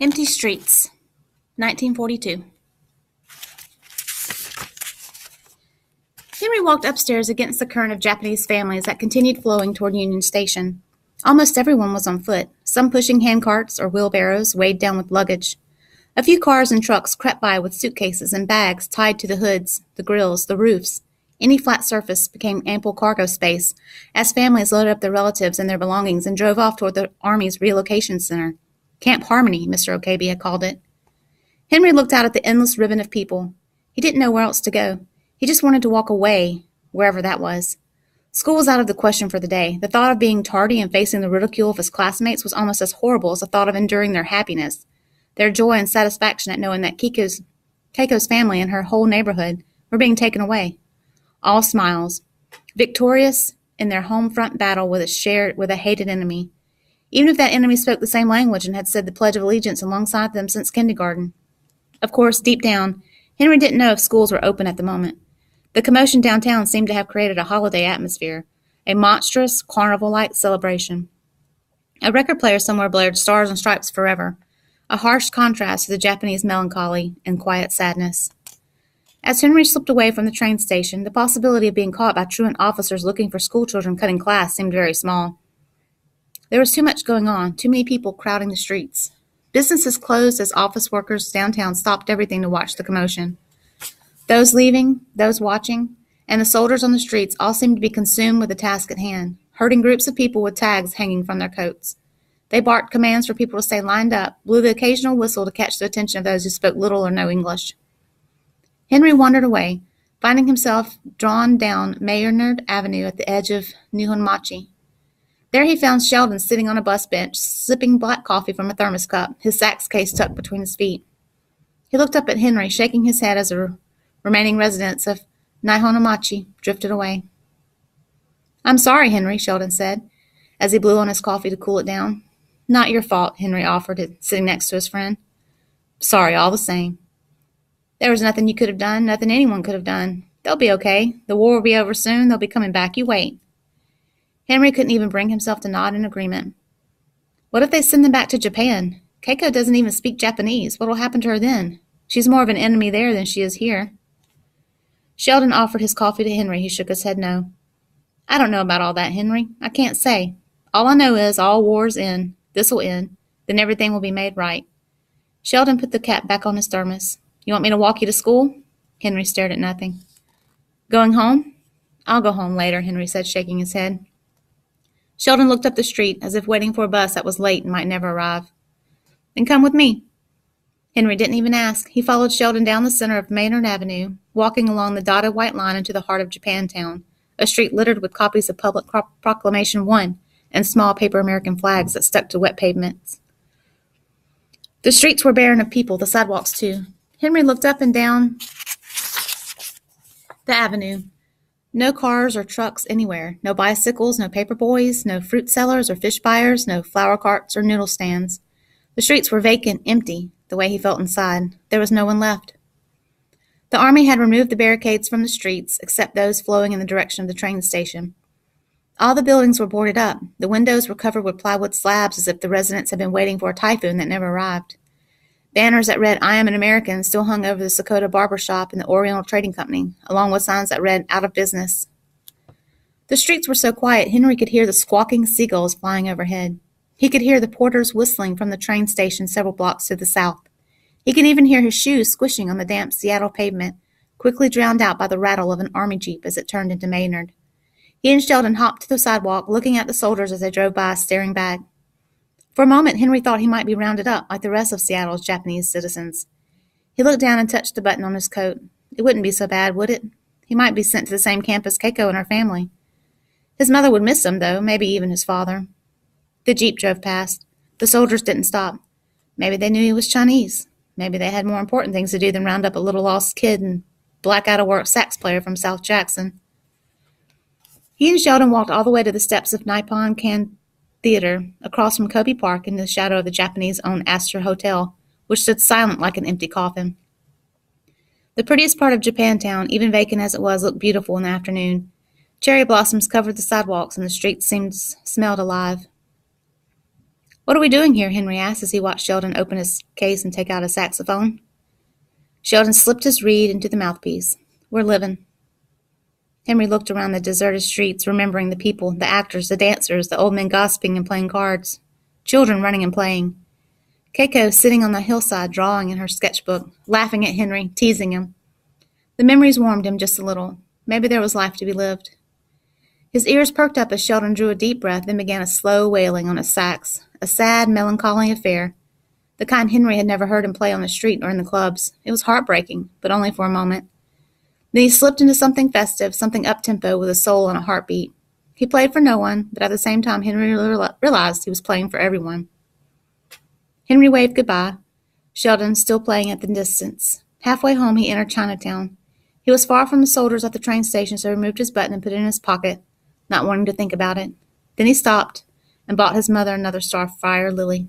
Empty Streets, 1942. Henry walked upstairs against the current of Japanese families that continued flowing toward Union Station. Almost everyone was on foot, some pushing handcarts or wheelbarrows weighed down with luggage. A few cars and trucks crept by with suitcases and bags tied to the hoods, the grills, the roofs. Any flat surface became ample cargo space as families loaded up their relatives and their belongings and drove off toward the Army's relocation center. Camp Harmony, Mr. Okabe had called it. Henry looked out at the endless ribbon of people. He didn't know where else to go. He just wanted to walk away, wherever that was. School was out of the question for the day. The thought of being tardy and facing the ridicule of his classmates was almost as horrible as the thought of enduring their happiness, their joy and satisfaction at knowing that Keiko's family and her whole neighborhood were being taken away. All smiles, victorious in their home front battle with a hated enemy, even if that enemy spoke the same language and had said the Pledge of Allegiance alongside them since kindergarten. Of course, deep down, Henry didn't know if schools were open at the moment. The commotion downtown seemed to have created a holiday atmosphere, a monstrous, carnival-like celebration. A record player somewhere blared Stars and Stripes Forever, a harsh contrast to the Japanese melancholy and quiet sadness. As Henry slipped away from the train station, the possibility of being caught by truant officers looking for schoolchildren cutting class seemed very small. There was too much going on, too many people crowding the streets. Businesses closed as office workers downtown stopped everything to watch the commotion. Those leaving, those watching, and the soldiers on the streets all seemed to be consumed with the task at hand, herding groups of people with tags hanging from their coats. They barked commands for people to stay lined up, blew the occasional whistle to catch the attention of those who spoke little or no English. Henry wandered away, finding himself drawn down Maynard Avenue at the edge of Nihonmachi. There he found Sheldon sitting on a bus bench, sipping black coffee from a thermos cup, his sax case tucked between his feet. He looked up at Henry, shaking his head as the remaining residents of Nihonmachi drifted away. "I'm sorry, Henry," Sheldon said, as he blew on his coffee to cool it down. "Not your fault," Henry offered, sitting next to his friend. "Sorry, all the same." "There was nothing you could have done, nothing anyone could have done. They'll be okay. The war will be over soon. They'll be coming back. You wait." Henry couldn't even bring himself to nod in agreement. "What if they send them back to Japan? Keiko doesn't even speak Japanese. What will happen to her then? She's more of an enemy there than she is here." Sheldon offered his coffee to Henry. He shook his head no. "I don't know about all that, Henry. I can't say. All I know is all wars end. This will end. Then everything will be made right." Sheldon put the cap back on his thermos. "You want me to walk you to school?" Henry stared at nothing. "Going home?" "I'll go home later," Henry said, shaking his head. Sheldon looked up the street, as if waiting for a bus that was late and might never arrive. "Then come with me." Henry didn't even ask. He followed Sheldon down the center of Maynard Avenue, walking along the dotted white line into the heart of Japantown, a street littered with copies of Public Proclamation 1 and small paper American flags that stuck to wet pavements. The streets were barren of people, the sidewalks too. Henry looked up and down the avenue. No cars or trucks anywhere, no bicycles, no paper boys, no fruit sellers or fish buyers, no flower carts or noodle stands. The streets were vacant, empty, the way he felt inside. There was no one left. The Army had removed the barricades from the streets, except those flowing in the direction of the train station. All the buildings were boarded up. The windows were covered with plywood slabs as if the residents had been waiting for a typhoon that never arrived. Banners that read, "I am an American," still hung over the Sakota Barber Shop and the Oriental Trading Company, along with signs that read, "Out of business." The streets were so quiet, Henry could hear the squawking seagulls flying overhead. He could hear the porters whistling from the train station several blocks to the south. He could even hear his shoes squishing on the damp Seattle pavement, quickly drowned out by the rattle of an army jeep as it turned into Maynard. He and Sheldon hopped to the sidewalk, looking at the soldiers as they drove by, staring back. For a moment, Henry thought he might be rounded up like the rest of Seattle's Japanese citizens. He looked down and touched the button on his coat. It wouldn't be so bad, would it? He might be sent to the same camp as Keiko and her family. His mother would miss him, though, maybe even his father. The jeep drove past. The soldiers didn't stop. Maybe they knew he was Chinese. Maybe they had more important things to do than round up a little lost kid and black out-of-work sax player from South Jackson. He and Sheldon walked all the way to the steps of Nippon Can Theater, across from Kobe Park in the shadow of the Japanese-owned Astor Hotel, which stood silent like an empty coffin. The prettiest part of Japantown, even vacant as it was, looked beautiful in the afternoon. Cherry blossoms covered the sidewalks, and the streets smelled alive. "What are we doing here?" Henry asked as he watched Sheldon open his case and take out a saxophone. Sheldon slipped his reed into the mouthpiece. "We're living." Henry looked around the deserted streets, remembering the people, the actors, the dancers, the old men gossiping and playing cards, children running and playing. Keiko sitting on the hillside drawing in her sketchbook, laughing at Henry, teasing him. The memories warmed him just a little. Maybe there was life to be lived. His ears perked up as Sheldon drew a deep breath, then began a slow wailing on his sax, a sad, melancholy affair, the kind Henry had never heard him play on the street or in the clubs. It was heartbreaking, but only for a moment. Then he slipped into something festive, something up-tempo with a soul and a heartbeat. He played for no one, but at the same time Henry realized he was playing for everyone. Henry waved goodbye, Sheldon still playing at the distance. Halfway home he entered Chinatown. He was far from the soldiers at the train station, so he removed his button and put it in his pocket, not wanting to think about it. Then he stopped and bought his mother another starfire lily.